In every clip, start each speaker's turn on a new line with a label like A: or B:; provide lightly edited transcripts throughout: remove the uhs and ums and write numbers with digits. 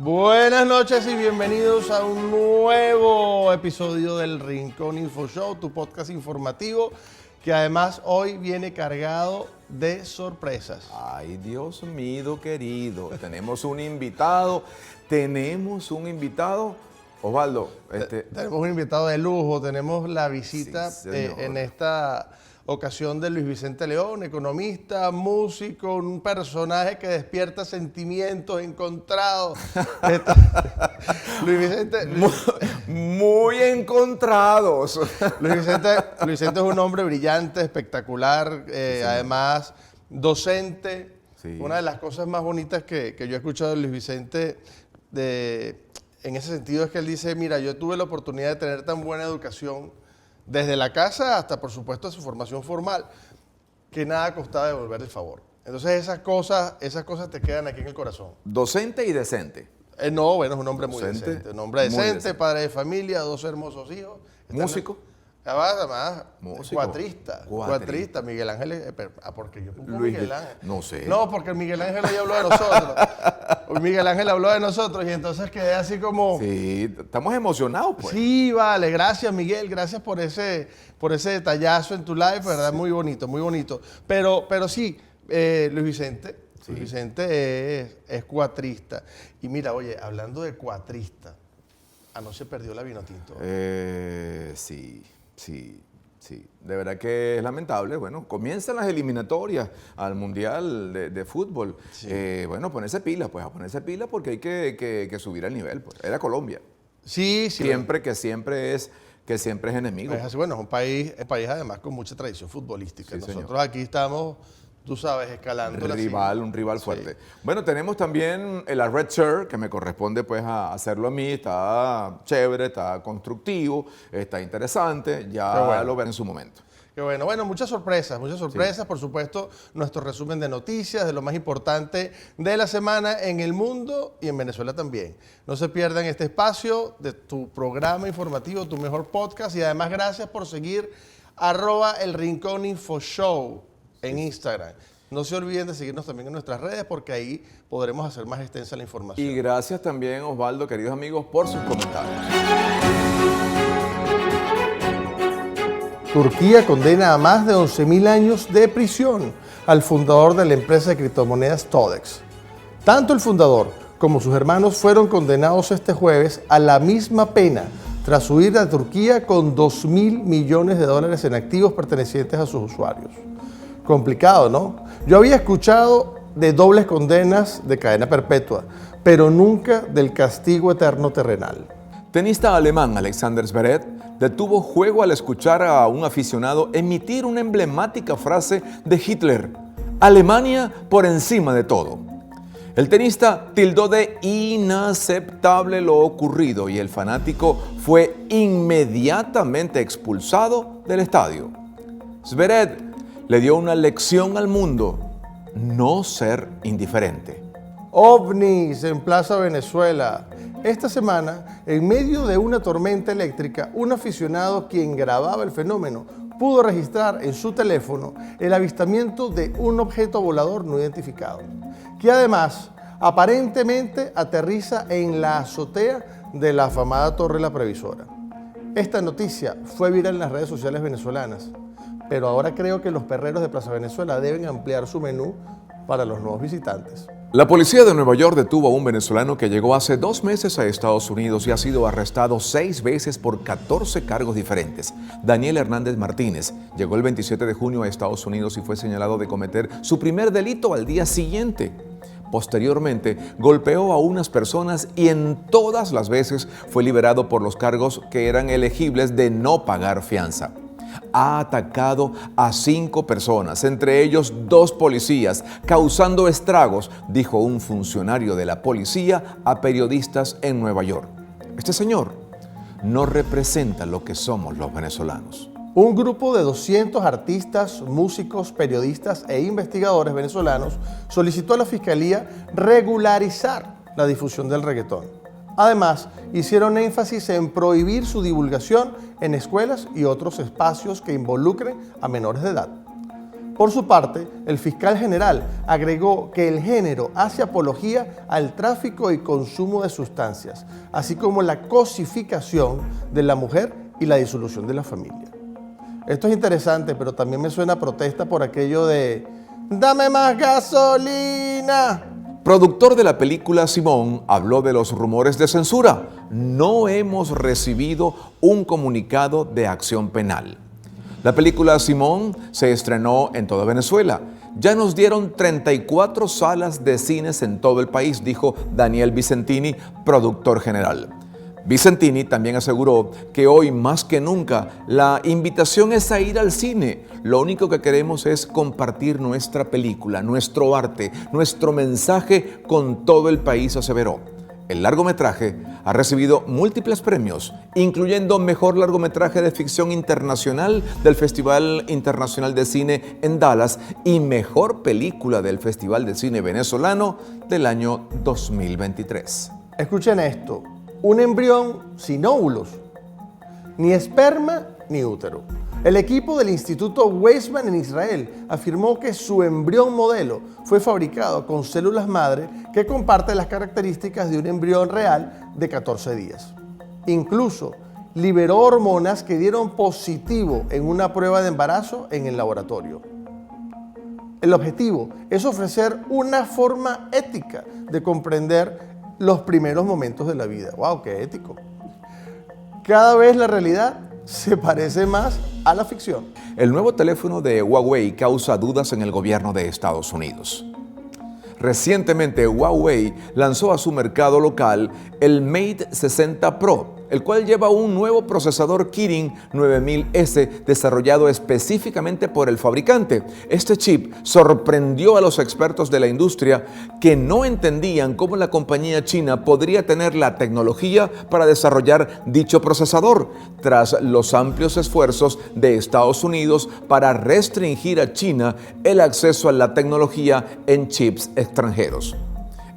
A: Buenas noches y bienvenidos a un nuevo episodio del Rincón Info Show, tu podcast informativo que además hoy viene cargado de sorpresas.
B: Ay, Dios mío querido, tenemos un invitado, Osvaldo.
A: Tenemos un invitado de lujo, tenemos la visita
B: Sí, señor.
A: en esta ocasión de Luis Vicente León, economista, músico, un personaje que despierta sentimientos encontrados. Luis Vicente...
B: Muy encontrados.
A: Luis Vicente es un hombre brillante, espectacular, además docente.
B: Sí.
A: Una de las cosas más bonitas que yo he escuchado de Luis Vicente en ese sentido es que él dice, mira, yo tuve la oportunidad de tener tan buena educación desde la casa hasta, por supuesto, su formación formal, que nada costaba devolver el favor. Entonces esas cosas te quedan aquí en el corazón.
B: Docente y decente.
A: No, bueno, es un hombre muy
B: Docente,
A: decente. Un hombre
B: muy
A: decente,
B: decente.
A: padre de familia, dos hermosos hijos.
B: Músico.
A: Además,
B: Músico.
A: cuatrista, Miguel Ángel, porque yo pongo
B: Luis,
A: Miguel Ángel.
B: no sé.
A: No, porque Miguel Ángel hoy habló de nosotros. Miguel Ángel habló de nosotros y entonces quedé así como...
B: Sí, estamos emocionados, pues.
A: Sí, vale, gracias Miguel, gracias por ese detallazo en tu live, ¿verdad? Muy bonito, muy bonito. Pero sí, Luis Vicente,
B: Sí.
A: Luis Vicente es cuatrista. Y mira, oye, hablando de cuatrista, anoche perdió la Vinotinto.
B: Sí. De verdad que es lamentable. Bueno, comienzan las eliminatorias al Mundial de Fútbol.
A: Sí.
B: Bueno, ponerse pilas, pues a ponerse pilas porque hay que subir el nivel. Pues. Era Colombia.
A: Sí.
B: Siempre es enemigo.
A: Es así, bueno, es un país además con mucha tradición futbolística.
B: Sí,
A: Nosotros
B: señor.
A: aquí estamos, tú sabes, escalando la cima.
B: Un rival
A: Sí.
B: fuerte. Bueno, tenemos también la Red Shirt, que me corresponde pues a hacerlo a mí. Está chévere, está constructivo, está interesante. Ya
A: Qué bueno.
B: lo verán en su momento.
A: Qué bueno, muchas sorpresas, por supuesto, nuestro resumen de noticias, de lo más importante de la semana en el mundo y en Venezuela también. No se pierdan este espacio de tu programa informativo, tu mejor podcast y además gracias por seguir @El Rincón Info Show en Instagram. No se olviden de seguirnos también en nuestras redes porque ahí podremos hacer más extensa la información.
B: Y gracias también, Osvaldo, queridos amigos, por sus comentarios.
A: Turquía condena a más de 11.000 años de prisión al fundador de la empresa de criptomonedas Todex. Tanto el fundador como sus hermanos fueron condenados este jueves a la misma pena tras huir a Turquía con $2.000 millones en activos pertenecientes a sus usuarios. Complicado, ¿no? Yo había escuchado de dobles condenas de cadena perpetua, pero nunca del castigo eterno terrenal.
B: Tenista alemán Alexander Zverev detuvo juego al escuchar a un aficionado emitir una emblemática frase de Hitler: Alemania por encima de todo. El tenista tildó de inaceptable lo ocurrido y el fanático fue inmediatamente expulsado del estadio. Zverev le dio una lección al mundo: no ser indiferente.
A: OVNIs en Plaza Venezuela. Esta semana, en medio de una tormenta eléctrica, un aficionado quien grababa el fenómeno pudo registrar en su teléfono el avistamiento de un objeto volador no identificado, que además aparentemente aterriza en la azotea de la afamada Torre La Previsora. Esta noticia fue viral en las redes sociales venezolanas, pero ahora creo que los perreros de Plaza Venezuela deben ampliar su menú para los nuevos visitantes.
B: La policía de Nueva York detuvo a un venezolano que llegó hace 2 meses a Estados Unidos y ha sido arrestado 6 veces por 14 cargos diferentes. Daniel Hernández Martínez llegó el 27 de junio a Estados Unidos y fue señalado de cometer su primer delito al día siguiente. Posteriormente, golpeó a unas personas y en todas las veces fue liberado por los cargos que eran elegibles de no pagar fianza. Ha atacado a 5 personas, entre ellos 2 policías, causando estragos, dijo un funcionario de la policía a periodistas en Nueva York. Este señor no representa lo que somos los venezolanos.
A: Un grupo de 200 artistas, músicos, periodistas e investigadores venezolanos solicitó a la Fiscalía regularizar la difusión del reggaetón. Además, hicieron énfasis en prohibir su divulgación en escuelas y otros espacios que involucren a menores de edad. Por su parte, el fiscal general agregó que el género hace apología al tráfico y consumo de sustancias, así como la cosificación de la mujer y la disolución de la familia. Esto es interesante, pero también me suena a protesta por aquello de ¡dame más gasolina!
B: Productor de la película Simón habló de los rumores de censura. No hemos recibido un comunicado de acción penal. La película Simón se estrenó en toda Venezuela. Ya nos dieron 34 salas de cines en todo el país, dijo Daniel Vicentini, productor general. Vicentini también aseguró que hoy más que nunca la invitación es a ir al cine. Lo único que queremos es compartir nuestra película, nuestro arte, nuestro mensaje con todo el país, aseveró. El largometraje ha recibido múltiples premios, incluyendo Mejor Largometraje de Ficción Internacional del Festival Internacional de Cine en Dallas y Mejor Película del Festival de Cine Venezolano del año 2023.
A: Escuchen esto, un embrión sin óvulos, ni esperma ni útero. El equipo del Instituto Weizmann en Israel afirmó que su embrión modelo fue fabricado con células madre que comparten las características de un embrión real de 14 días. Incluso liberó hormonas que dieron positivo en una prueba de embarazo en el laboratorio. El objetivo es ofrecer una forma ética de comprender los primeros momentos de la vida. ¡Wow! ¡Qué ético! Cada vez la realidad se parece más a la ficción.
B: El nuevo teléfono de Huawei causa dudas en el gobierno de Estados Unidos. Recientemente, Huawei lanzó a su mercado local el Mate 60 Pro, el cual lleva un nuevo procesador Kirin 9000S desarrollado específicamente por el fabricante. Este chip sorprendió a los expertos de la industria que no entendían cómo la compañía china podría tener la tecnología para desarrollar dicho procesador, tras los amplios esfuerzos de Estados Unidos para restringir a China el acceso a la tecnología en chips extranjeros.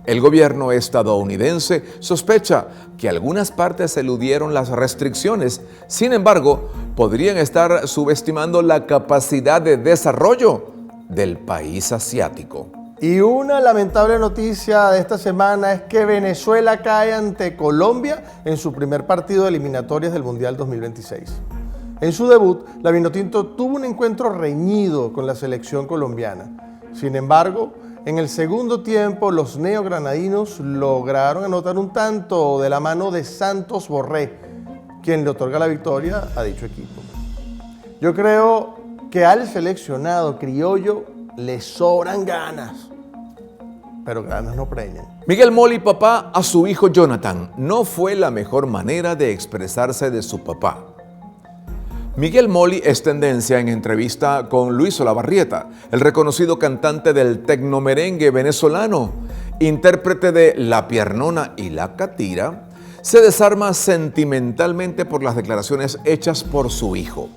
B: El gobierno estadounidense sospecha que algunas partes eludieron las restricciones. Sin embargo, podrían estar subestimando la capacidad de desarrollo del país asiático.
A: Y una lamentable noticia de esta semana es que Venezuela cae ante Colombia en su primer partido de eliminatorias del Mundial 2026. En su debut, la Vinotinto tuvo un encuentro reñido con la selección colombiana. Sin embargo, en el segundo tiempo, los neogranadinos lograron anotar un tanto de la mano de Santos Borré, quien le otorga la victoria a dicho equipo. Yo creo que al seleccionado criollo le sobran ganas, pero ganas no preñan.
B: Miguel Moli, papá a su hijo Jonathan, no fue la mejor manera de expresarse de su papá. Miguel Moli es tendencia en entrevista con Luis Olavarrieta, el reconocido cantante del tecnomerengue venezolano, intérprete de La Piernona y La Catira, se desarma sentimentalmente por las declaraciones hechas por su hijo.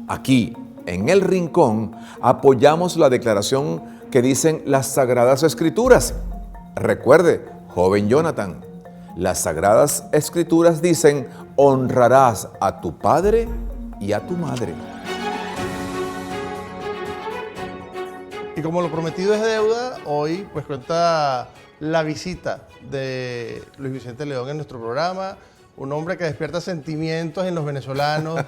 B: Aquí, en El Rincón, apoyamos la declaración que dicen las Sagradas Escrituras. Recuerde, joven Jonathan, las Sagradas Escrituras dicen: honrarás a tu padre y a tu madre.
A: Y como lo prometido es deuda, hoy pues cuenta la visita de Luis Vicente León en nuestro programa, un hombre que despierta sentimientos en los venezolanos.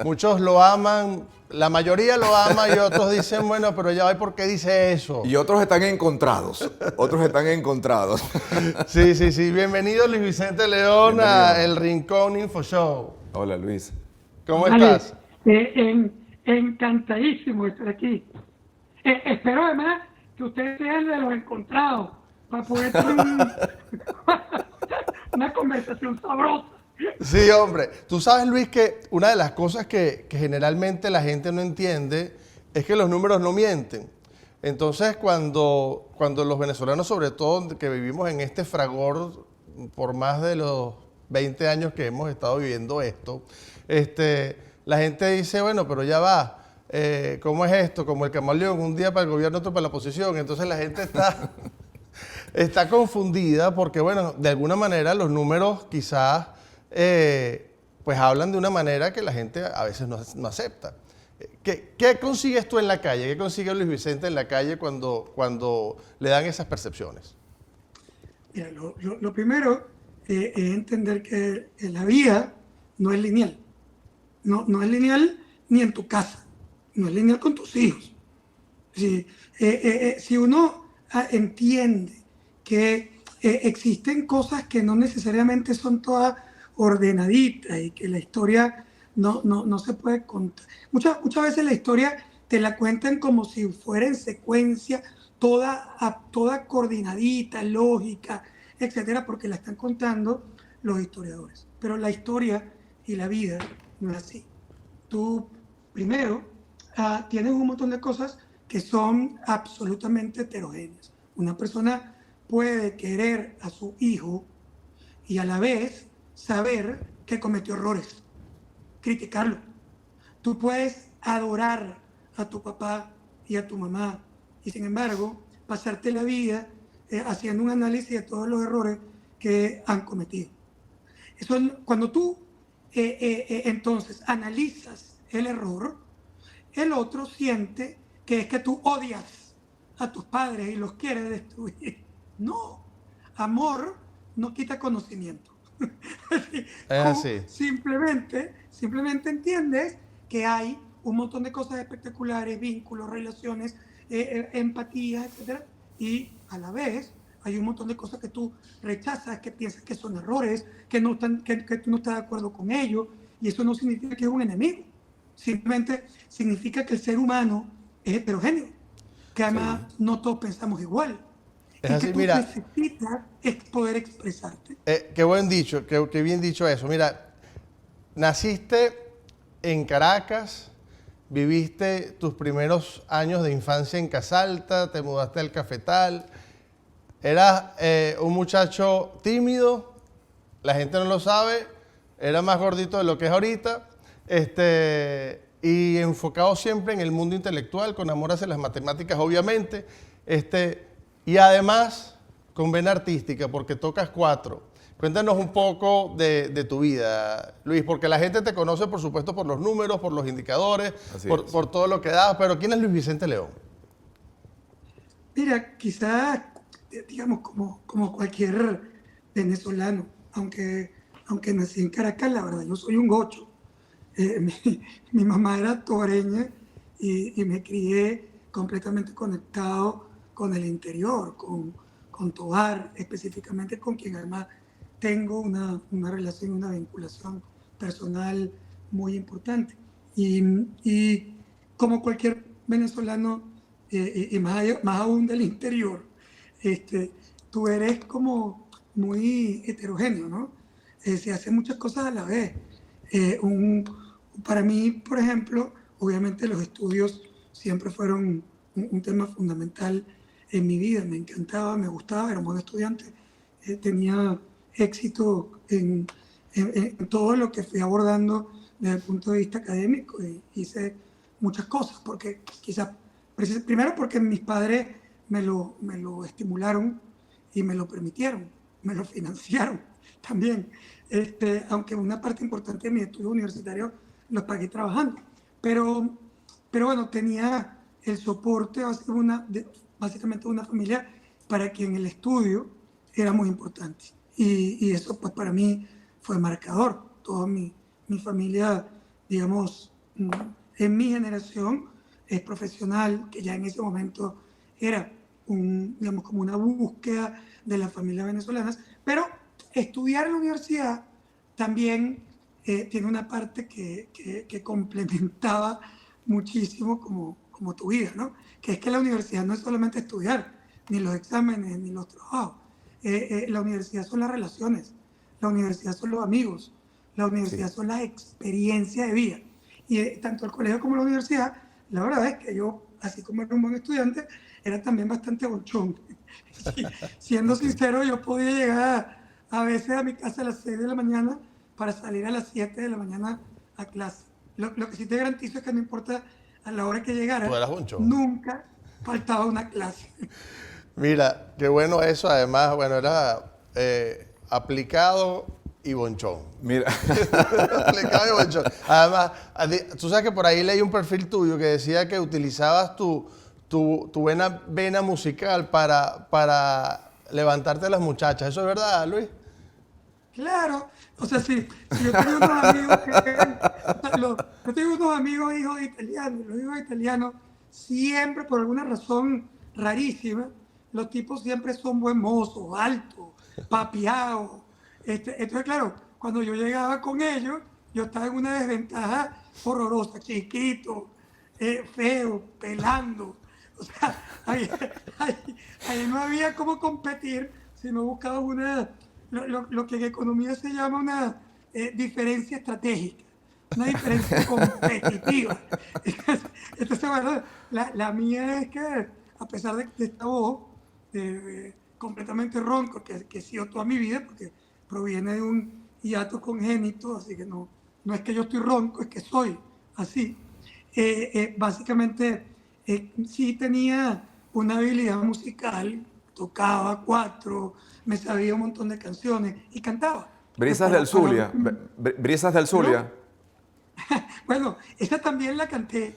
A: Muchos lo aman, la mayoría lo ama y otros dicen, bueno, pero ya va, ¿por qué dice eso?
B: Y otros están encontrados,
A: Sí. Bienvenido Luis Vicente León a El Rincón Info Show.
B: Hola Luis.
A: ¿Cómo estás?
C: Encantadísimo de estar aquí. Espero además que ustedes sean de los encontrados para poder tener una conversación sabrosa.
A: Sí, hombre. Tú sabes, Luis, que una de las cosas que generalmente la gente no entiende es que los números no mienten. Entonces, cuando los venezolanos, sobre todo que vivimos en este fragor por más de los 20 años que hemos estado viviendo esto, la gente dice, bueno, pero ya va, ¿cómo es esto? Como el camaleón, un día para el gobierno, otro para la oposición. Entonces la gente está confundida porque, bueno, de alguna manera los números quizás pues hablan de una manera que la gente a veces no acepta. ¿Qué consigues tú en la calle? ¿Qué consigue Luis Vicente en la calle cuando le dan esas percepciones?
C: Mira, lo primero es entender que la vida no es lineal. No es lineal ni en tu casa, no es lineal con tus hijos. Si uno entiende que existen cosas que no necesariamente son todas ordenaditas y que la historia no se puede contar. Muchas veces la historia te la cuentan como si fuera en secuencia, toda coordinadita, lógica, etcétera, porque la están contando los historiadores. Pero la historia y la vida no es así. Tú, primero, tienes un montón de cosas que son absolutamente heterogéneas. Una persona puede querer a su hijo y a la vez saber que cometió errores, criticarlo. Tú puedes adorar a tu papá y a tu mamá y sin embargo pasarte la vida haciendo un análisis de todos los errores que han cometido. Eso, cuando tú entonces analizas el error, el otro siente que es que tú odias a tus padres y los quieres destruir. No, amor no quita conocimiento.
A: Es así.
C: Simplemente entiendes que hay un montón de cosas espectaculares, vínculos, relaciones, empatía, etcétera, y a la vez hay un montón de cosas que tú rechazas, que piensas que son errores, que tú no estás de acuerdo con ellos, y eso no significa que es un enemigo. Simplemente significa que el ser humano es heterogéneo, que además no todos pensamos igual.
A: Es
C: y
A: así,
C: que tú
A: mira,
C: necesitas poder expresarte.
A: qué buen dicho, qué bien dicho eso. Mira, naciste en Caracas, viviste tus primeros años de infancia en Casalta, te mudaste al Cafetal, eras un muchacho tímido, la gente no lo sabe, era más gordito de lo que es ahorita, y enfocado siempre en el mundo intelectual, con amor hacia las matemáticas, obviamente, y además con vena artística, porque tocas 4. Cuéntanos un poco de tu vida, Luis, porque la gente te conoce, por supuesto, por los números, por los indicadores, por todo lo que das, pero ¿quién es Luis Vicente León?
C: Mira, quizás, digamos, como cualquier venezolano, aunque nací en Caracas, la verdad, yo soy un gocho. Mi mamá era tobareña y me crié completamente conectado con el interior, con Tobar, específicamente con quien además tengo una relación, una vinculación personal muy importante. Y como cualquier venezolano, y más aún del interior, tú eres como muy heterogéneo, ¿no? Se hacen muchas cosas a la vez. Para mí, por ejemplo, obviamente los estudios siempre fueron un tema fundamental en mi vida. Me encantaba, me gustaba, era un buen estudiante. Tenía éxito en todo lo que fui abordando desde el punto de vista académico. Hice muchas cosas, porque quizás, primero porque mis padres me lo estimularon y me lo permitieron, me lo financiaron también. Aunque una parte importante de mi estudio universitario los pagué trabajando. Pero bueno, tenía el soporte básicamente de una familia para quien el estudio era muy importante. Y eso pues para mí fue marcador. Toda mi familia, digamos, en mi generación es profesional, que ya en ese momento era digamos, como una búsqueda de las familias venezolanas, pero estudiar en la universidad también tiene una parte que complementaba muchísimo como tu vida, ¿no? Que es que la universidad no es solamente estudiar, ni los exámenes, ni los trabajos. La universidad son las relaciones, la universidad son los amigos, la universidad son las experiencias de vida. Y tanto el colegio como la universidad, la verdad es que yo, así como era un buen estudiante, era también bastante bolchón. Siendo sincero, yo podía llegar a veces a mi casa a las 6 de la mañana para salir a las 7 de la mañana a clase. Lo que sí te garantizo es que no importa a la hora que llegara, nunca faltaba una clase.
A: Mira, qué bueno eso. Además, bueno, era aplicado, y bonchón.
B: Mira,
A: Complicado y bonchón. Además, tú sabes que por ahí leí un perfil tuyo que decía que utilizabas tu buena vena musical para levantarte a las muchachas. ¿Eso es verdad, Luis?
C: Claro, o sea, si yo tengo unos amigos yo tengo unos amigos hijos de italianos, los hijos de italianos siempre, por alguna razón rarísima, los tipos siempre son buen mozos, altos, papiados. Entonces, claro, cuando yo llegaba con ellos, yo estaba en una desventaja horrorosa, chiquito, feo, pelando. O sea, ahí no había cómo competir si no buscaba lo que en economía se llama una diferencia estratégica, una diferencia competitiva. Entonces, bueno, la mía es que, a pesar de esta voz completamente ronco, que he sido toda mi vida, porque proviene de un hiato congénito, así que no es que yo estoy ronco, es que soy así. Básicamente, sí tenía una habilidad musical, tocaba cuatro, me sabía un montón de canciones y cantaba.
B: Brisas del Zulia. Brisas del Zulia.
C: Bueno, esa también la canté.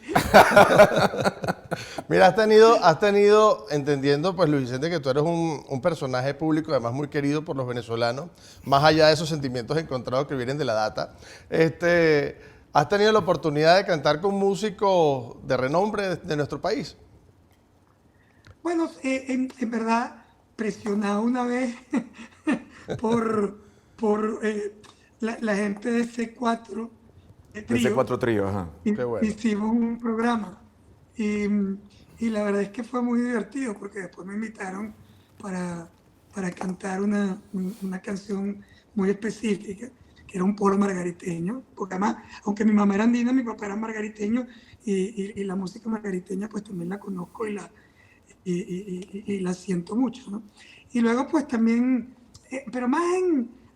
A: Mira, has tenido, entendiendo, pues Luis Vicente, que tú eres un personaje público, además muy querido por los venezolanos, más allá de esos sentimientos encontrados que vienen de la data, has tenido la oportunidad de cantar con músicos de renombre de nuestro país.
C: Bueno, en verdad, presionado una vez por la gente de C4
B: Ese cuatro trío, ajá.
A: Qué bueno.
C: hicimos un programa y la verdad es que fue muy divertido porque después me invitaron para cantar una canción muy específica, que era un polo margariteño, porque además, aunque mi mamá era andina, mi papá era margariteño y la música margariteña pues también la conozco y la siento mucho, ¿no? Y luego pues también, pero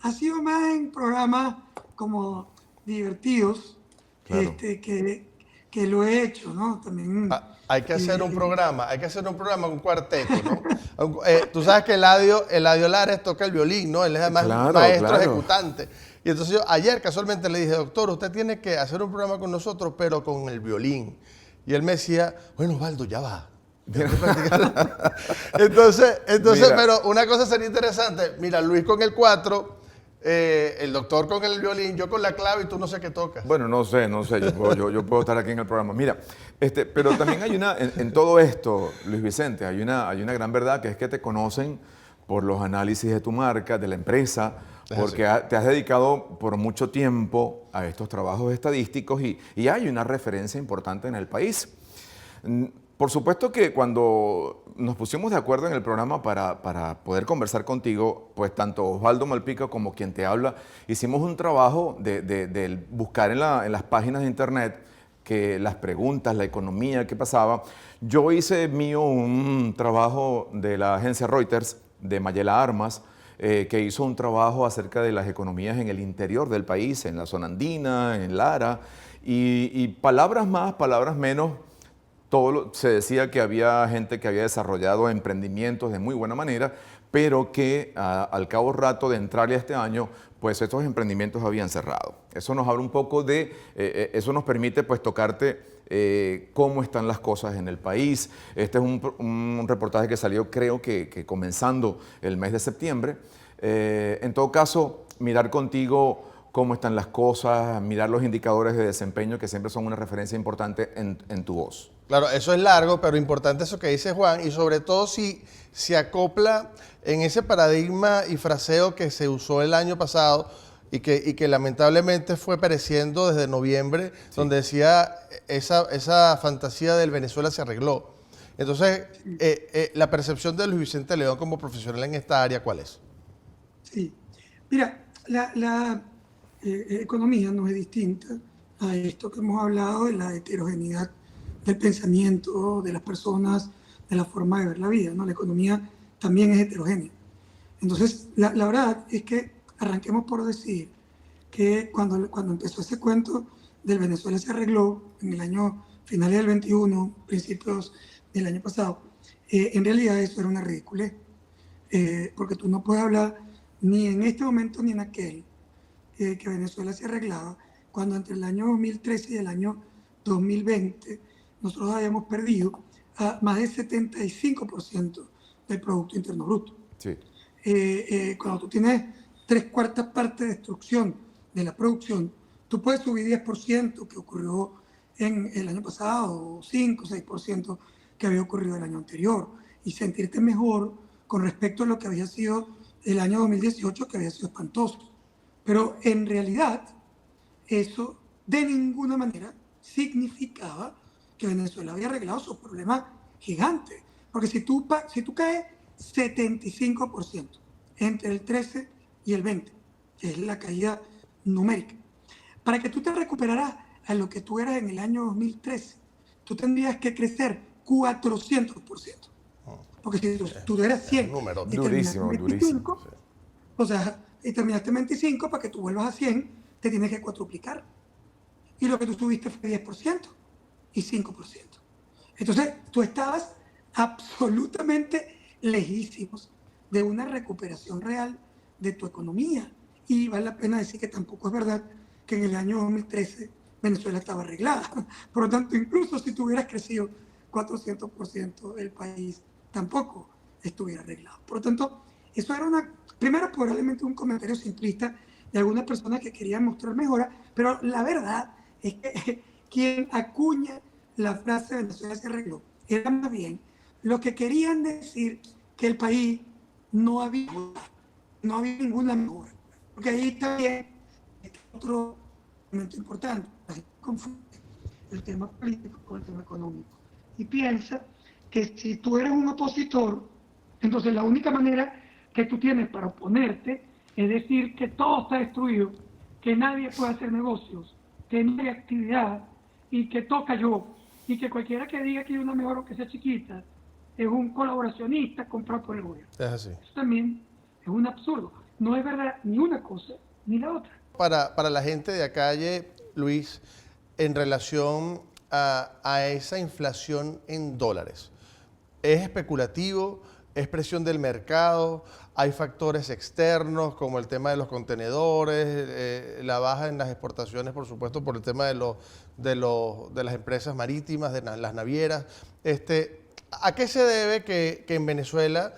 C: ha sido más en programas como divertidos,
B: Claro.
C: que lo he hecho, ¿no? También.
A: Hay que hacer un programa, un cuarteto, ¿no? Tú sabes que Eladio Lares toca el violín, ¿no? Él es además
B: Claro,
A: maestro
B: claro.
A: ejecutante. Y entonces yo ayer casualmente le dije, doctor, usted tiene que hacer un programa con nosotros, pero con el violín. Y él me decía, bueno, Osvaldo, ya va. Entonces,
B: Mira.
A: pero una cosa sería interesante. Mira, Luis con el 4, el doctor con el violín, yo con la clave y tú no sé qué tocas.
B: Bueno, no sé, yo puedo estar aquí en el programa. Mira, pero también hay en todo esto, Luis Vicente, hay una gran verdad, que es que te conocen por los análisis de tu marca, de la empresa, porque te has dedicado por mucho tiempo a estos trabajos estadísticos y hay una referencia importante en el país. Por supuesto que cuando nos pusimos de acuerdo en el programa para poder conversar contigo, pues tanto Osvaldo Malpica como quien te habla, hicimos un trabajo de buscar en las páginas de internet que las preguntas, la economía, qué pasaba. Yo hice mío un trabajo de la agencia Reuters, de Mayela Armas, que hizo un trabajo acerca de las economías en el interior del país, en la zona andina, en Lara, y palabras más, palabras menos. Se decía que había gente que había desarrollado emprendimientos de muy buena manera, pero que al cabo rato de entrarle a este año, pues estos emprendimientos habían cerrado. Eso nos habla un poco eso nos permite pues tocarte cómo están las cosas en el país. Este es un reportaje que salió creo que comenzando el mes de septiembre. En todo caso, mirar contigo cómo están las cosas, mirar los indicadores de desempeño que siempre son una referencia importante en tu voz.
A: Claro, eso es largo, pero importante eso que dice Juan, y sobre todo si se acopla en ese paradigma y fraseo que se usó el año pasado y que lamentablemente fue pereciendo desde noviembre, sí, donde decía esa fantasía del Venezuela se arregló. Entonces, la percepción de Luis Vicente León como profesional en esta área, ¿cuál es?
C: Sí, mira, la economía no es distinta a esto que hemos hablado de la heterogeneidad del pensamiento de las personas, de la forma de ver la vida, ¿no? La economía también es heterogénea. Entonces, la verdad es que arranquemos por decir que cuando empezó ese cuento del Venezuela se arregló en el año finales del 21, principios del año pasado, en realidad eso era una ridiculez, porque tú no puedes hablar ni en este momento ni en aquel que Venezuela se arreglaba cuando entre el año 2013 y el año 2020 nosotros habíamos perdido a más del 75% del Producto Interno Bruto.
B: Sí.
C: Cuando tú tienes 3/4 parte de destrucción de la producción, tú puedes subir 10%, que ocurrió en el año pasado, o 5 o 6% que había ocurrido el año anterior, y sentirte mejor con respecto a lo que había sido el año 2018, que había sido espantoso. Pero en realidad, eso de ninguna manera significaba que Venezuela había arreglado sus problemas gigantes. Porque si tú caes 75% entre el 13 y el 20, que es la caída numérica, para que tú te recuperaras a lo que tú eras en el año 2013, tú tendrías que crecer 400%. Porque si tú eras 100
A: un número
C: y terminaste
B: durísimo,
C: en 25,
B: durísimo. Sí.
C: o sea, y terminaste en 25, para que tú vuelvas a 100, te tienes que cuatruplicar. Y lo que tú tuviste fue 10% y 5%. Entonces, tú estabas absolutamente lejísimos de una recuperación real de tu economía. Y vale la pena decir que tampoco es verdad que en el año 2013 Venezuela estaba arreglada. Por lo tanto, incluso si tú hubieras crecido 400%, el país tampoco estuviera arreglado. Por lo tanto, eso era primero probablemente un comentario simplista de algunas personas que querían mostrar mejora, pero la verdad es que quien acuña la frase Venezuela se arregló era más bien los que querían decir que el país no había ninguna mejora. Porque ahí también está otro elemento importante. La gente confunde el tema político con el tema económico y piensa que si tú eres un opositor, entonces la única manera que tú tienes para oponerte es decir que todo está destruido, que nadie puede hacer negocios, que no hay actividad y que toca yo, y que cualquiera que diga que hay una mejor o que sea chiquita es un colaboracionista comprado por el gobierno.
A: Es así.
C: Eso también es un absurdo. No es verdad ni una cosa ni la otra.
A: Para la gente de a calle, Luis, en relación a esa inflación en dólares, ¿es especulativo? ¿Es presión del mercado? ¿Hay factores externos como el tema de los contenedores, la baja en las exportaciones, por supuesto, por el tema de las empresas marítimas, de las navieras? ¿A qué se debe que en Venezuela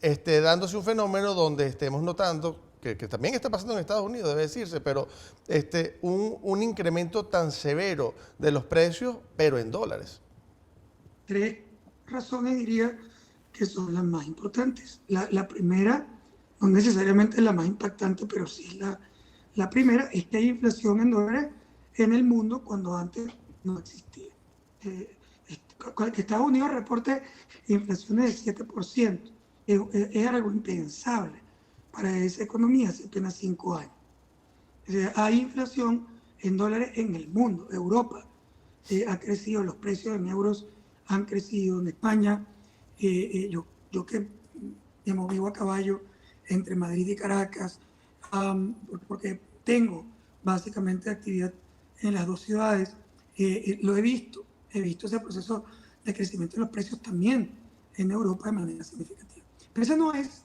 A: esté dándose un fenómeno donde estemos notando, que también está pasando en Estados Unidos, debe decirse, pero un incremento tan severo de los precios, pero en dólares?
C: 3 razones diría que son las más importantes. La primera, no necesariamente la más impactante, pero sí la primera, es que hay inflación en dólares en el mundo cuando antes no existía. Que Estados Unidos reporte inflaciones de 7%, es algo impensable para esa economía hace apenas 5 años. Hay inflación en dólares en el mundo. Europa ha crecido, los precios en euros han crecido. En España, yo que vivo a caballo entre Madrid y Caracas, porque tengo básicamente actividad en las dos ciudades, lo he visto ese proceso de crecimiento de los precios también en Europa de manera significativa. Pero esa no es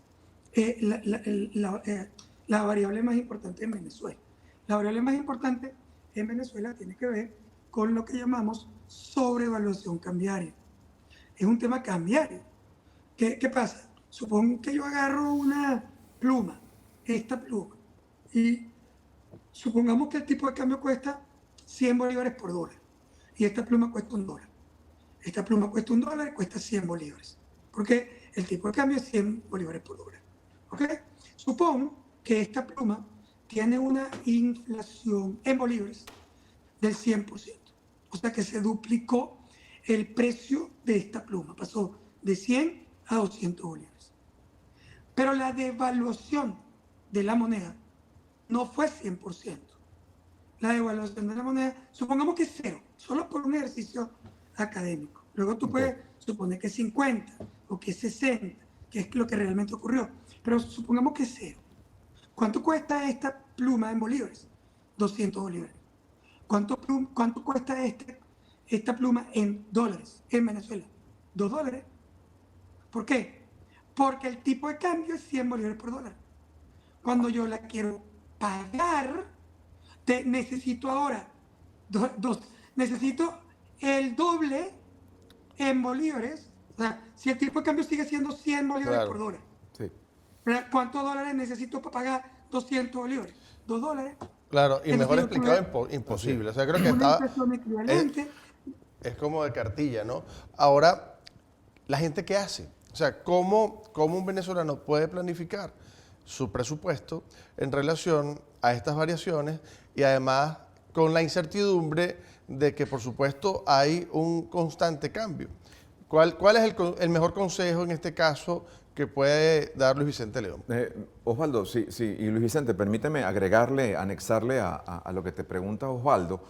C: la variable más importante en Venezuela. La variable más importante en Venezuela tiene que ver con lo que llamamos sobrevaluación cambiaria. Es un tema cambiario. ¿Qué pasa? Supongo que yo agarro una pluma, esta pluma, y supongamos que el tipo de cambio cuesta 100 bolívares por dólar, y esta pluma cuesta $1. Esta pluma cuesta $1, cuesta 100 bolívares, porque el tipo de cambio es 100 bolívares por dólar. ¿Ok? Supongo que esta pluma tiene una inflación en bolívares del 100%. O sea que se duplicó el precio de esta pluma. Pasó de 100 a 200 bolívares. Pero la devaluación de la moneda no fue 100%. La devaluación de la moneda, supongamos que es 0, solo por un ejercicio académico. Luego tú puedes suponer que es 50 o que es 60, que es lo que realmente ocurrió. Pero supongamos que es 0. ¿Cuánto cuesta esta pluma en bolívares? 200 bolívares. ¿Cuánto cuesta esta pluma en dólares en Venezuela? $2. ¿Por qué? Porque el tipo de cambio es 100 bolívares por dólar. Cuando yo la quiero pagar, necesito ahora, necesito el doble en bolívares. O sea, si el tipo de cambio sigue siendo 100 bolívares
A: Claro.
C: por dólar,
B: Sí.
C: ¿cuántos dólares necesito para pagar 200 bolívares? $2.
A: Claro, y
C: Entonces
A: mejor
C: yo
A: explicado,
C: tuve
A: imposible. O sea, creo que
C: una
A: estaba...
C: impresión
A: Es,
C: equivalente.
A: es como de cartilla, ¿no? Ahora, ¿la gente qué hace? O sea, ¿cómo un venezolano puede planificar su presupuesto en relación a estas variaciones y además con la incertidumbre de que, por supuesto, hay un constante cambio? ¿Cuál es el mejor consejo en este caso que puede dar Luis Vicente León?
B: Osvaldo, sí, sí, y Luis Vicente, permíteme agregarle, anexarle a lo que te pregunta Osvaldo,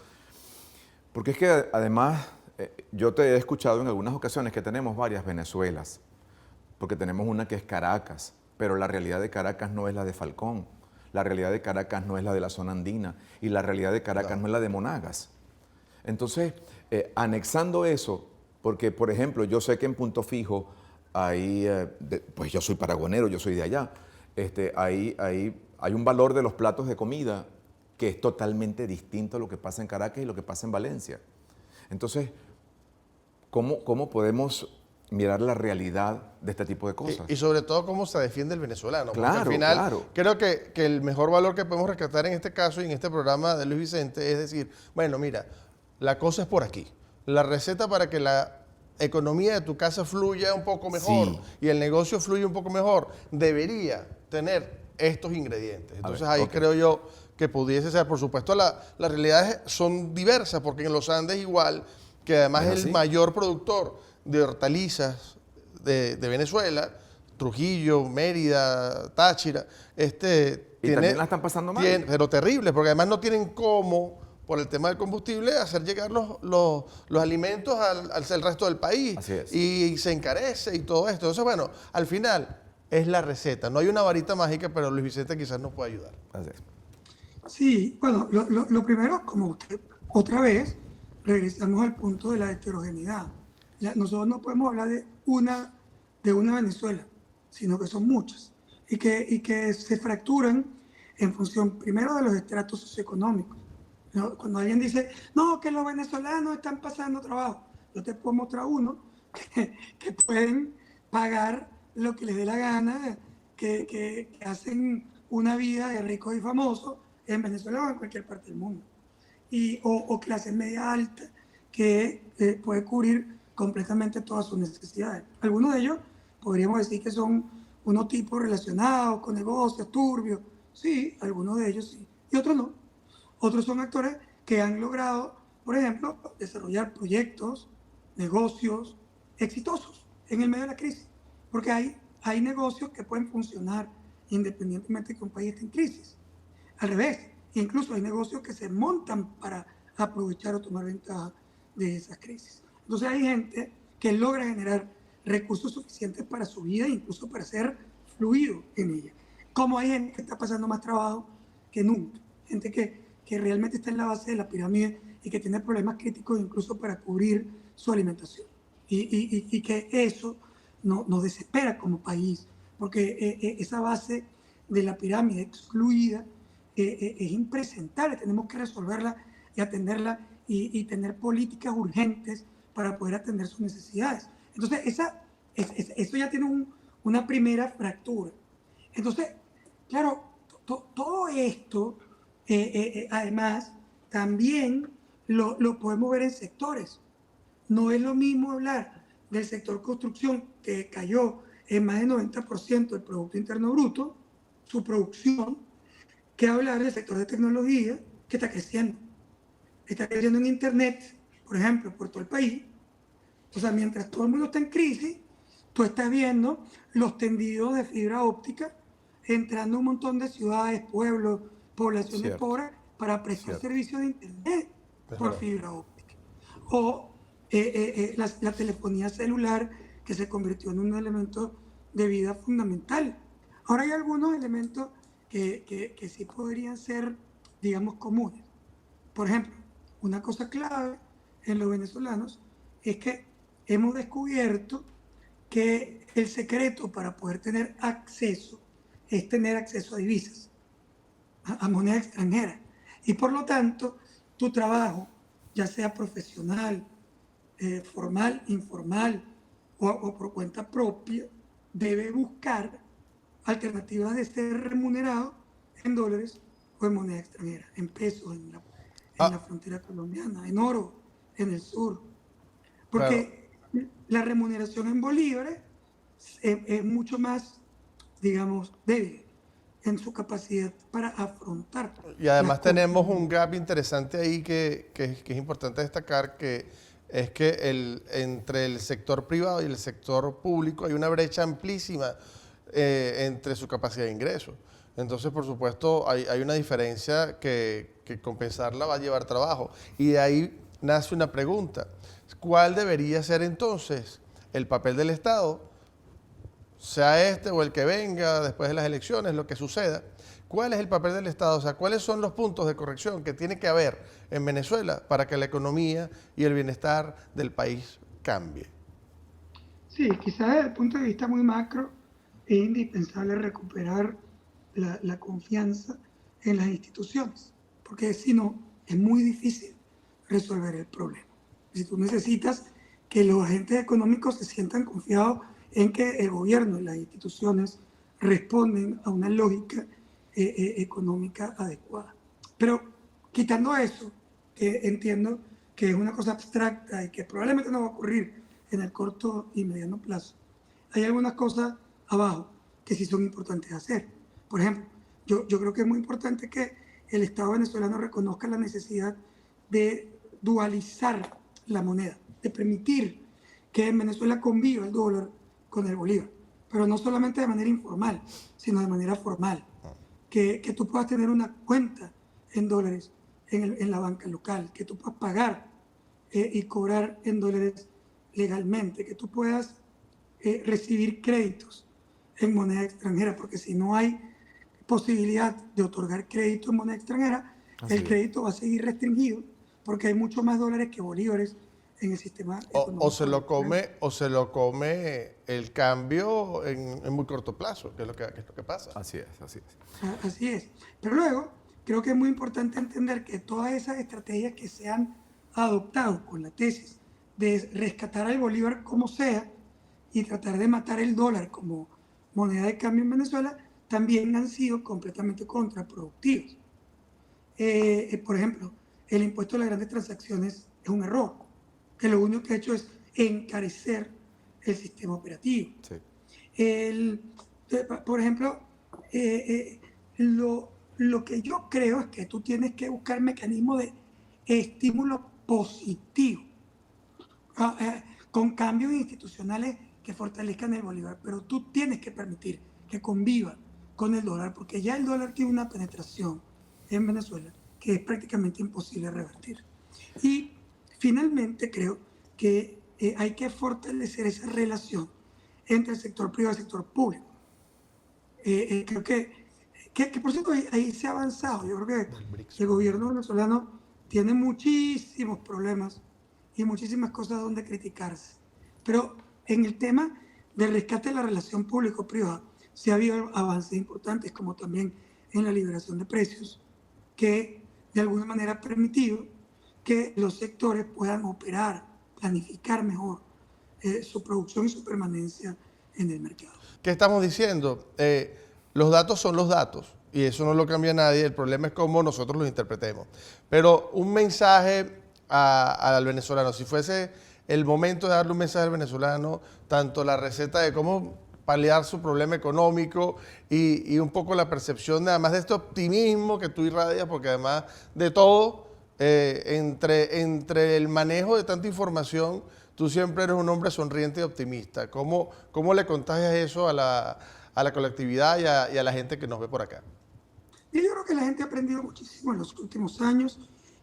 B: porque es que además yo te he escuchado en algunas ocasiones que tenemos varias Venezuelas, porque tenemos una que es Caracas, pero la realidad de Caracas no es la de Falcón, la realidad de Caracas no es la de la zona andina y la realidad de Caracas no es la de Monagas. Entonces, anexando eso, porque por ejemplo, yo sé que en Punto Fijo, pues yo soy paragonero, yo soy de allá, hay un valor de los platos de comida que es totalmente distinto a lo que pasa en Caracas y lo que pasa en Valencia. Entonces, ¿cómo podemos mirar la realidad de este tipo de cosas?
A: Y sobre todo cómo se defiende el venezolano. Porque
B: Claro,
A: al final,
B: claro.
A: creo que el mejor valor que podemos rescatar en este caso y en este programa de Luis Vicente es decir, bueno, mira, la cosa es por aquí. La receta para que la economía de tu casa fluya un poco mejor
B: Sí.
A: y el negocio fluya un poco mejor, debería tener estos ingredientes. Entonces
B: ver,
A: ahí
B: ok.
A: creo yo que pudiese ser, por supuesto, las realidades son diversas, porque en los Andes igual, que además
B: ¿Es
A: es el
B: así?
A: mayor productor de hortalizas de Venezuela, Trujillo, Mérida, Táchira,
B: Y también la están pasando mal.
A: pero terribles, porque además no tienen cómo, por el tema del combustible, hacer llegar los alimentos al resto del país.
B: Así es.
A: Y se encarece y todo esto. Entonces, bueno, al final es la receta. No hay una varita mágica, pero Luis Vicente quizás nos pueda ayudar.
B: Así es.
C: Sí, bueno, lo primero, como usted, otra vez, regresamos al punto de la heterogeneidad. Nosotros no podemos hablar de una Venezuela, sino que son muchas, y que se fracturan en función, primero, de los estratos socioeconómicos. ¿No? Cuando alguien dice, no, que los venezolanos están pasando trabajo, yo te puedo mostrar uno que pueden pagar lo que les dé la gana, que hacen una vida de ricos y famosos en Venezuela o en cualquier parte del mundo. O clase media alta que puede cubrir completamente todas sus necesidades. Algunos de ellos podríamos decir que son unos tipos relacionados con negocios turbios. Sí, algunos de ellos sí. Y otros no. Otros son actores que han logrado, por ejemplo, desarrollar proyectos, negocios exitosos en el medio de la crisis. Porque hay negocios que pueden funcionar independientemente de que un país esté en crisis. Al revés, incluso hay negocios que se montan para aprovechar o tomar ventaja de esas crisis. Entonces hay gente que logra generar recursos suficientes para su vida e incluso para ser fluido en ella. Como hay gente que está pasando más trabajo que nunca, gente que realmente está en la base de la pirámide y que tiene problemas críticos incluso para cubrir su alimentación. Y que eso nos desespera como país, porque esa base de la pirámide excluida es impresentable, tenemos que resolverla y atenderla y tener políticas urgentes para poder atender sus necesidades. Entonces, eso ya tiene una primera fractura. Entonces, claro, todo esto, además, también lo podemos ver en sectores. No es lo mismo hablar del sector construcción, que cayó en más del 90% del Producto Interno Bruto, su producción, que hablar del sector de tecnología, que está creciendo. Está creciendo en Internet, por ejemplo, por todo el país. O sea, mientras todo el mundo está en crisis, tú estás viendo los tendidos de fibra óptica entrando en un montón de ciudades, pueblos, poblaciones
A: Cierto.
C: pobres para prestar
A: Cierto.
C: servicios de Internet
A: Es
C: por
A: verdad.
C: fibra óptica. O la telefonía celular, que se convirtió en un elemento de vida fundamental. Ahora hay algunos elementos que sí podrían ser, digamos, comunes. Por ejemplo, una cosa clave en los venezolanos es que hemos descubierto que el secreto para poder tener acceso es tener acceso a divisas. a moneda extranjera. Y por lo tanto, tu trabajo, ya sea profesional, formal, informal o por cuenta propia, debe buscar alternativas de ser remunerado en dólares o en moneda extranjera, en pesos, en la
A: Ah,
C: frontera colombiana, en oro, en el sur.
A: claro.
C: Porque la remuneración en bolívares es mucho más, digamos, débil en su capacidad para afrontar
A: Y
C: las
A: además tenemos un
C: condiciones.
A: gap interesante ahí que es importante destacar, que es que entre el sector privado y el sector público hay una brecha amplísima entre su capacidad de ingreso. Entonces, por supuesto, hay una diferencia que compensarla va a llevar trabajo. Y de ahí nace una pregunta. ¿Cuál debería ser entonces el papel del Estado, sea este o el que venga después de las elecciones, lo que suceda? ¿Cuál es el papel del Estado? O sea, ¿cuáles son los puntos de corrección que tiene que haber en Venezuela para que la economía y el bienestar del país cambie?
C: Sí, quizás desde el punto de vista muy macro es indispensable recuperar la confianza en las instituciones, porque si no, es muy difícil resolver el problema. Si tú necesitas que los agentes económicos se sientan confiados en que el gobierno y las instituciones responden a una lógica económica adecuada. Pero quitando eso, que entiendo que es una cosa abstracta y que probablemente no va a ocurrir en el corto y mediano plazo, hay algunas cosas abajo que sí son importantes hacer. Por ejemplo, yo creo que es muy importante que el Estado venezolano reconozca la necesidad de dualizar la moneda, de permitir que en Venezuela conviva el dólar con el bolívar, pero no solamente de manera informal, sino de manera formal. Que tú puedas tener una cuenta en dólares en la banca local, que tú puedas pagar y cobrar en dólares legalmente, que tú puedas recibir créditos en moneda extranjera, porque si no hay posibilidad de otorgar crédito en moneda extranjera,
B: Así
C: el
B: es.
C: crédito va a seguir restringido porque hay mucho más dólares que bolívares en el sistema económico venezolano.
A: O se lo come el cambio en muy corto plazo, que es lo que pasa.
B: Así es, así es.
C: Así es. Pero luego, creo que es muy importante entender que todas esas estrategias que se han adoptado con la tesis de rescatar al bolívar como sea y tratar de matar el dólar como moneda de cambio en Venezuela, también han sido completamente contraproductivas. Por ejemplo, el impuesto a las grandes transacciones es un error, que lo único que ha hecho es encarecer el sistema operativo.
B: Sí.
C: El, por ejemplo, eh, lo que yo creo es que tú tienes que buscar mecanismos de estímulo positivo, con cambios institucionales que fortalezcan el bolívar, pero tú tienes que permitir que conviva con el dólar, porque ya el dólar tiene una penetración en Venezuela que es prácticamente imposible revertir. Y finalmente creo que hay que fortalecer esa relación entre el sector privado y el sector público. Creo que por cierto ahí se ha avanzado. Yo creo que el gobierno venezolano tiene muchísimos problemas y muchísimas cosas donde criticarse. Pero en el tema del rescate de la relación público-privada, sí ha habido avances importantes, como también en la liberación de precios, que de alguna manera ha permitido que los sectores puedan operar, planificar mejor su producción y su permanencia en el mercado.
A: ¿Qué estamos diciendo? Los datos son los datos y eso no lo cambia nadie. El problema es cómo nosotros los interpretemos. Pero un mensaje al venezolano, si fuese el momento de darle un mensaje al venezolano, tanto la receta de cómo paliar su problema económico y un poco la percepción de, además de este optimismo que tú irradias, porque además de todo, entre el manejo de tanta información, tú siempre eres un hombre sonriente y optimista. ¿Cómo le contagias eso a la colectividad y a la gente que nos ve por acá?
C: Y yo creo que la gente ha aprendido muchísimo en los últimos años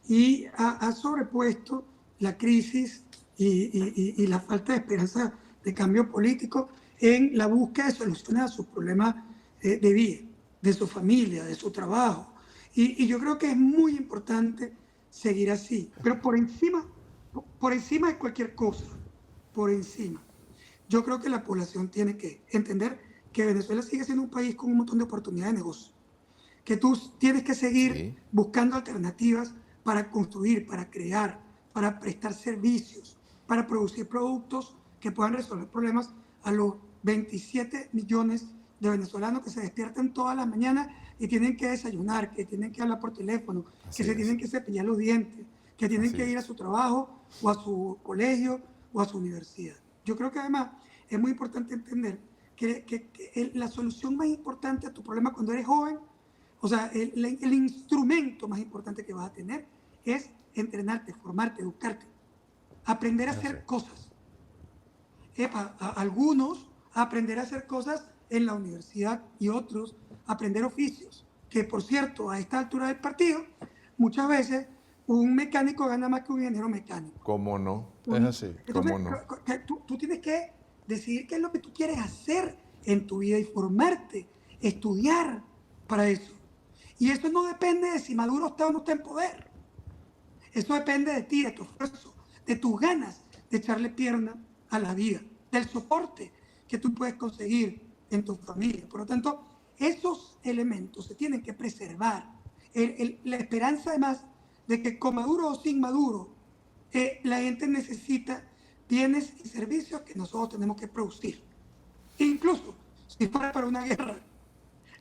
C: y ha sobrepuesto la crisis y la falta de esperanza de cambio político en la búsqueda de soluciones a sus problemas de vida, de su familia, de su trabajo. Y yo creo que es muy importante seguir así, pero por encima de cualquier cosa, por encima. Yo creo que la población tiene que entender que Venezuela sigue siendo un país con un montón de oportunidades de negocio, que tú tienes que seguir
B: Sí.
C: buscando alternativas para construir, para crear, para prestar servicios, para producir productos que puedan resolver problemas a los 27 millones de venezolanos que se despiertan todas las mañanas y tienen que desayunar, que tienen que hablar por teléfono,
B: Así
C: que se
B: es.
C: tienen que cepillar los dientes, que tienen
B: Así
C: que ir a
B: es.
C: su trabajo o a su colegio o a su universidad. Yo creo que además es muy importante entender que la solución más importante a tu problema cuando eres joven, o sea, el instrumento más importante que vas a tener es entrenarte, formarte, educarte, aprender a hacer cosas. Algunos aprender a hacer cosas en la universidad y otros aprender oficios. Que por cierto, a esta altura del partido, muchas veces un mecánico gana más que un ingeniero mecánico.
B: ¿Cómo no?
A: Es así.
C: Entonces,
B: ¿Cómo no?
C: tú tienes que decidir qué es lo que tú quieres hacer en tu vida y formarte, estudiar para eso. Y eso no depende de si Maduro está o no está en poder. Eso depende de ti, de tu esfuerzo, de tus ganas de echarle pierna a la vida, del soporte que tú puedes conseguir en tu familia. Por lo tanto, esos elementos se tienen que preservar. La esperanza además de que con Maduro o sin Maduro, la gente necesita bienes y servicios que nosotros tenemos que producir. Incluso si fuera para una guerra,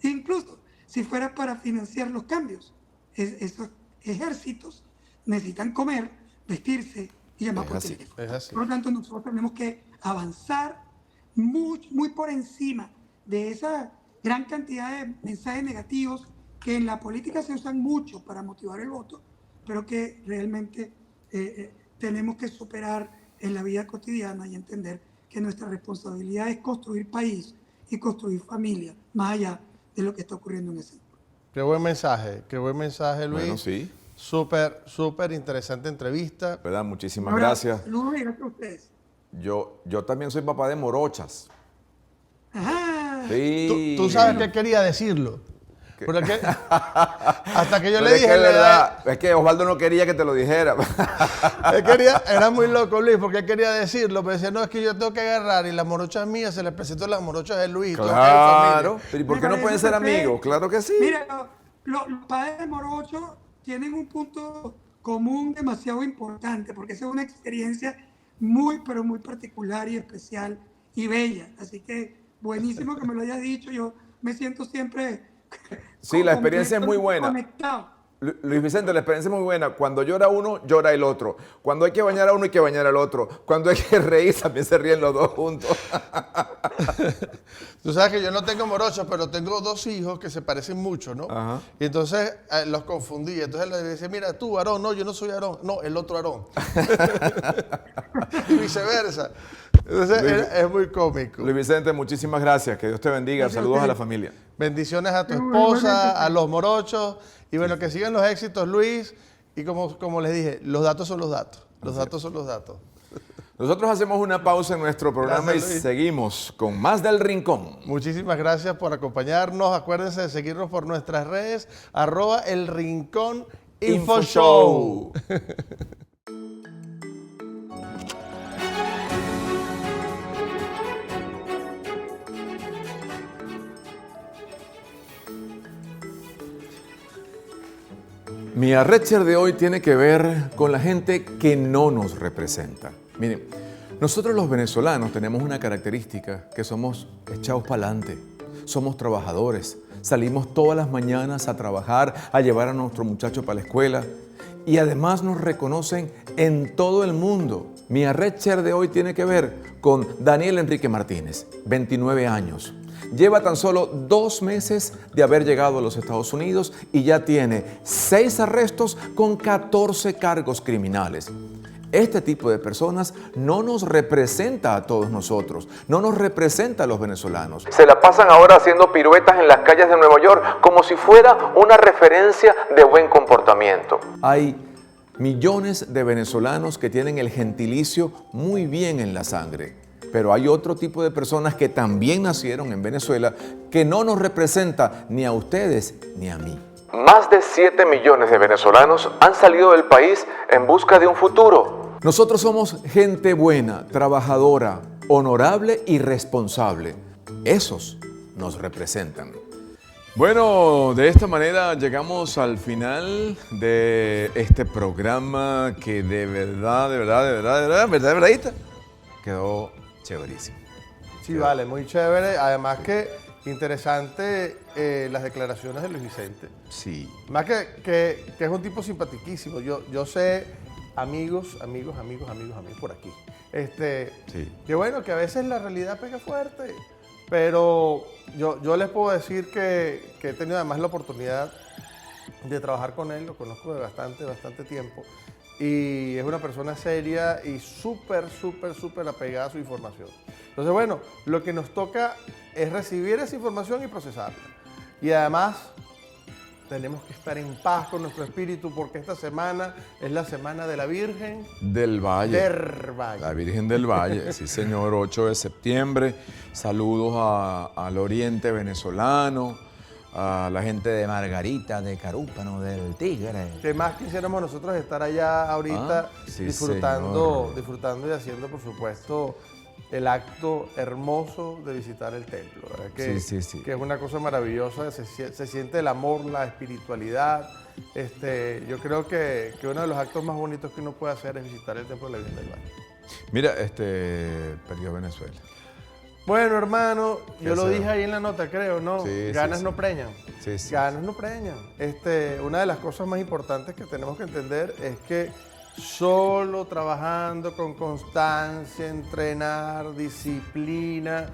C: incluso si fuera para financiar los cambios. Esos ejércitos necesitan comer, vestirse y llamar
B: Es
C: por
B: así.
C: teléfono.
A: Es así.
C: Por lo tanto, nosotros tenemos que avanzar muy por encima de esa gran cantidad de mensajes negativos que en la política se usan mucho para motivar el voto, pero que realmente tenemos que superar en la vida cotidiana y entender que nuestra responsabilidad es construir país y construir familia, más allá de lo que está ocurriendo en ese mundo.
A: Qué buen mensaje, Luis.
B: Bueno, sí.
A: Súper interesante entrevista.
B: ¿Verdad? Muchísimas
C: Un abrazo,
B: gracias.
C: saludos y gracias a ustedes.
B: Yo también soy papá de morochas.
C: Ajá.
B: Sí.
A: Tú sabes que quería decirlo. Porque hasta que yo
B: Pero
A: le
B: es
A: dije,
B: que es verdad, es que Osvaldo no quería que te lo dijera.
A: era muy loco Luis, porque él quería decirlo, pero decía, no, es que yo tengo que agarrar y las morochas mías se les presento las morochas de Luis. todos ustedes
B: Claro.
A: familia.
B: Pero ¿y por
C: Me
B: qué no
C: parece
B: pueden ser
C: perfecto.
B: amigos? Claro que sí.
C: Mira, los padres de Morocho tienen un punto común demasiado importante, porque esa es una experiencia pero muy particular y especial y bella. Así que buenísimo que me lo hayas dicho. Yo me siento siempre
B: Sí, la experiencia es muy buena.
C: conectado.
B: Luis Vicente, la experiencia es muy buena. Cuando llora uno, llora el otro. Cuando hay que bañar a uno, hay que bañar al otro. Cuando hay que reír, también se ríen los dos juntos.
A: Tú sabes que yo no tengo morochos, pero tengo dos hijos que se parecen mucho, ¿no?
B: Ajá.
A: Y entonces los confundí. Entonces le decía, mira, tú, Aarón, no, yo no soy Aarón, no, el otro Aarón. Y viceversa. Entonces es muy cómico.
B: Luis Vicente, muchísimas gracias. Que Dios te bendiga.
C: Gracias a
B: Saludos a la
C: ustedes.
B: familia.
A: Bendiciones a tu
C: Igualmente.
A: esposa, a los morochos. Y bueno, que sigan los éxitos, Luis. Y como les dije, los datos son los datos. Los datos son los datos.
B: Nosotros hacemos una pausa en nuestro programa
A: Gracias,
B: y
A: Luis.
B: seguimos con más del Rincón.
A: Muchísimas gracias por acompañarnos. Acuérdense de seguirnos por nuestras redes, @El Rincón Info Show.
B: Mi arrecher de hoy tiene que ver con la gente que no nos representa. Miren, nosotros los venezolanos tenemos una característica, que somos echados para adelante, somos trabajadores, salimos todas las mañanas a trabajar, a llevar a nuestro muchacho para la escuela y además nos reconocen en todo el mundo. Mi arrecher de hoy tiene que ver con Daniel Enrique Martínez, 29 años. Lleva tan solo 2 meses de haber llegado a los Estados Unidos y ya tiene 6 arrestos con 14 cargos criminales. Este tipo de personas no nos representa a todos nosotros, no nos representa a los venezolanos. Se la pasan ahora haciendo piruetas en las calles de Nueva York como si fuera una referencia de buen comportamiento. Hay millones de venezolanos que tienen el gentilicio muy bien en la sangre. Pero hay otro tipo de personas que también nacieron en Venezuela que no nos representa ni a ustedes ni a mí. Más de 7 millones de venezolanos han salido del país en busca de un futuro. Nosotros somos gente buena, trabajadora, honorable y responsable. Esos nos representan. Bueno, de esta manera llegamos al final de este programa que de verdad, quedó chéverísimo.
A: Sí, vale, muy chévere. Además que interesante las declaraciones de Luis Vicente.
B: Sí.
A: Más que es un tipo simpaticísimo. Yo sé, amigos por aquí.
B: Sí.
A: Que bueno, que a veces la realidad pega fuerte. Pero yo les puedo decir que he tenido además la oportunidad de trabajar con él, lo conozco de bastante tiempo, y es una persona seria y súper apegada a su información. Entonces, bueno, lo que nos toca es recibir esa información y procesarla. Y además, tenemos que estar en paz con nuestro espíritu porque esta semana es la semana de la Virgen
B: del Valle. La Virgen del Valle, sí señor, 8 de septiembre. Saludos al oriente venezolano, a la gente de Margarita, de Carúpano, del Tigre.
A: ¿Qué más quisiéramos nosotros estar allá ahorita
B: sí,
A: disfrutando y haciendo, por supuesto, el acto hermoso de visitar el templo, ¿verdad? Que es una cosa maravillosa, se siente el amor, la espiritualidad. Yo creo que uno de los actos más bonitos que uno puede hacer es visitar el templo de la Virgen del Valle.
B: Mira, perdió Venezuela.
A: Bueno, hermano, yo lo dije ahí en la nota, creo, ¿no? Ganas no preñan. Ganas no preñan. Una de las cosas más importantes que tenemos que entender es que solo trabajando con constancia, entrenar, disciplina,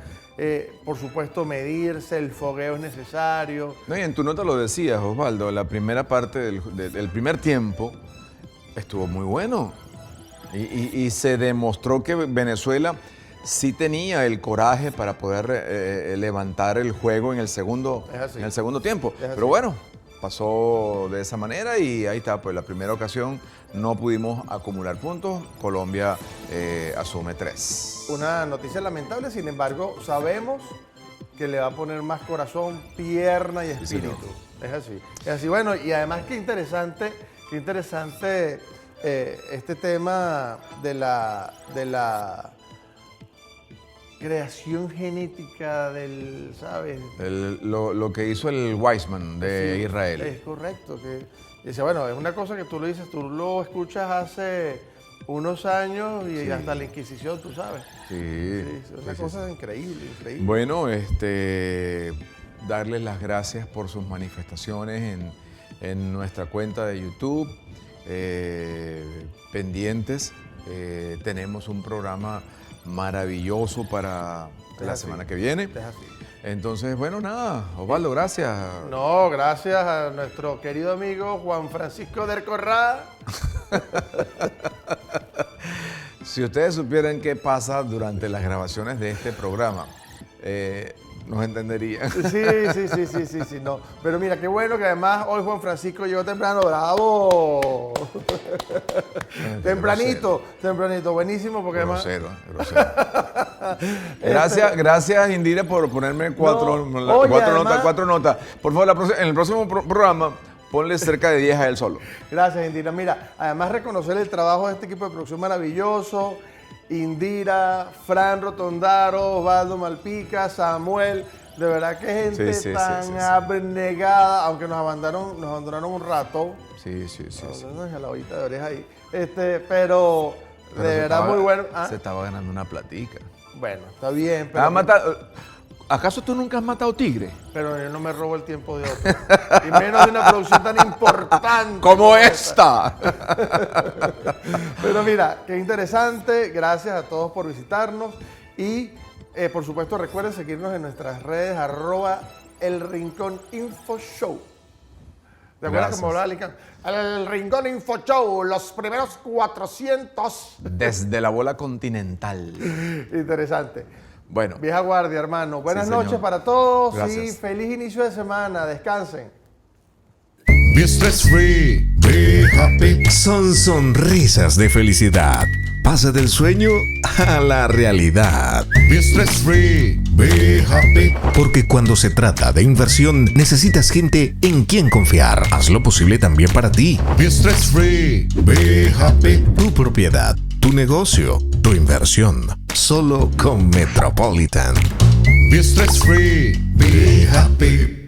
A: por supuesto medirse, el fogueo es necesario.
B: No, y en tu nota lo decías, Osvaldo, la primera parte del primer tiempo estuvo muy bueno y se demostró que Venezuela sí tenía el coraje para poder levantar el juego en el segundo tiempo. Pero bueno, pasó de esa manera y ahí está, pues la primera ocasión no pudimos acumular puntos. Colombia asume 3.
A: Una noticia lamentable, sin embargo, sabemos que le va a poner más corazón, pierna y espíritu. Sí, es así. Bueno, y además qué interesante este tema de la creación genética del, ¿sabes?
B: Lo que hizo el Weizmann de Israel.
A: Es correcto. Dice, bueno, es una cosa que tú lo dices, tú lo escuchas hace unos años y hasta la Inquisición, tú sabes.
B: Sí.
A: Es una cosa increíble.
B: Bueno, darles las gracias por sus manifestaciones en nuestra cuenta de YouTube. Pendientes. Tenemos un programa maravilloso para la semana que viene.
A: Es así.
B: Entonces, bueno, nada, Osvaldo, gracias.
A: No, gracias a nuestro querido amigo Juan Francisco del Corral.
B: Si ustedes supieran qué pasa durante las grabaciones de este programa, nos entenderían.
A: Sí, no. Pero mira, qué bueno que además hoy Juan Francisco llegó temprano. ¡Bravo! Tempranito, buenísimo porque
B: grosero. Gracias, Indira, por ponerme cuatro notas. Por favor, en el próximo programa, ponle cerca de 10 a él solo.
A: Gracias, Indira. Mira, además reconocer el trabajo de este equipo de producción maravilloso. Indira, Fran Rotondaro, Osvaldo Malpica, Samuel, de verdad que gente tan abnegada, aunque nos abandonaron un rato.
B: Sí.
A: A la hojita de oreja ahí. Pero de verdad muy bueno.
B: Se estaba ganando una platica.
A: Bueno, está bien. Pero
B: ¿Acaso tú nunca has matado tigre?
A: Pero yo no me robo el tiempo de otro. Y menos de una producción tan importante
B: como esta.
A: Pero mira, qué interesante. Gracias a todos por visitarnos. Y por supuesto recuerden seguirnos en nuestras redes @elrinconinfoshow. ¿Te acuerdas cómo hablaba Alicante? El Rincón Info Show, los primeros 400.
B: Desde la bola continental.
A: Interesante.
B: Bueno.
A: Vieja guardia, hermano. Buenas noches para todos.
B: Gracias.
A: Y feliz inicio de semana. Descansen.
D: Be stress free, be happy. Son sonrisas de felicidad. Pasa del sueño a la realidad. Be stress free, be happy. Porque cuando se trata de inversión, necesitas gente en quien confiar. Haz lo posible también para ti. Be stress free, be happy. Tu propiedad, tu negocio, tu inversión. Solo con Metropolitan. Be stress free, be happy.